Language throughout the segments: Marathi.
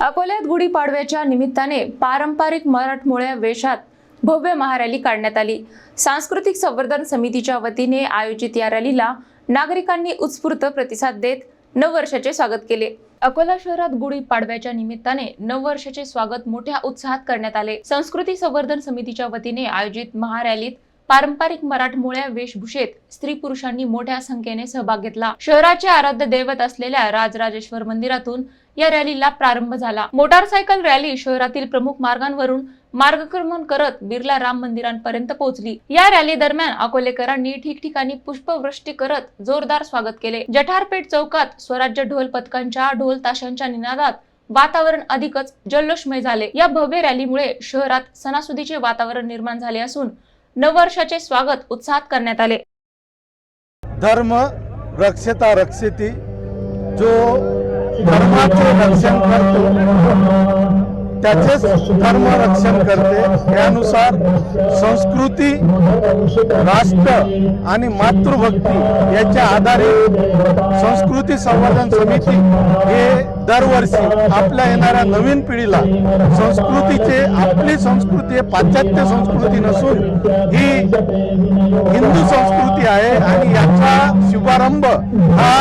अकोल्यात गुढीपाडव्याच्या निमित्ताने पारंपरिक मराठमोळ्या वेशात भव्य महारॅली काढण्यात आली। सांस्कृतिक संवर्धन समितीच्या वतीने आयोजित या रॅलीला नागरिकांनी उत्स्फूर्त प्रतिसाद देत नववर्षाचे स्वागत केले। अकोला शहरात गुढीपाडव्याच्या निमित्ताने नववर्षाचे स्वागत मोठ्या उत्साहात करण्यात आले। संस्कृती संवर्धन समितीच्या वतीने आयोजित महारॅलीत पारंपरिक मराठमोळ्या वेशभूषेत स्त्री पुरुषांनी मोठ्या संख्येने सहभाग घेतला। शहराचे आराध्य दैवत असलेल्या राजराजेश्वर मंदिरातून या रॅलीला प्रारंभ झाला। मोटारसायकल रॅली शहरातील प्रमुख मार्गांवरून मार्गक्रमण करत बिर्ला राम मंदिरांपर्यंत पोहोचली। या रॅली दरम्यान अकोलेकरांनी ठिकठिकाणी पुष्पवृष्टी करत जोरदार स्वागत केले। जठारपेठ चौकात स्वराज्य ढोल पथकांच्या ढोल ताशांच्या निनादात वातावरण अधिकच जल्लोषमय झाले। या भव्य रॅलीमुळे शहरात सणासुदीचे वातावरण निर्माण झाले असून नववर्षाचे स्वागत उत्साहात करण्यात आले। धर्म रक्षता रक्षती, जो धर्माचे रक्षण करतो त्याचेच धर्म रक्षण करते। त्यानुसार संस्कृती, राष्ट्र आणि मातृभक्ती याच्या आधारे संस्कृती संवर्धन समिती हे दरवर्षी आपल्या येणाऱ्या नवीन पिढीला आपली संस्कृती पाश्चात्य संस्कृती नसून ही हिंदू संस्कृती आहे आणि याचा शुभारंभ हा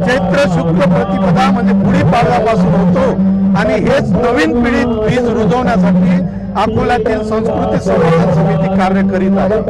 चैत्र शुक्ल प्रतिपदा म्हणजे गुढीपाडव्यापासून होतो आणि हेच नवीन पिढीत बीज रुजवण्यासाठी अकोल्यातील संस्कृती संवर्धन समिती कार्य करीत आहे।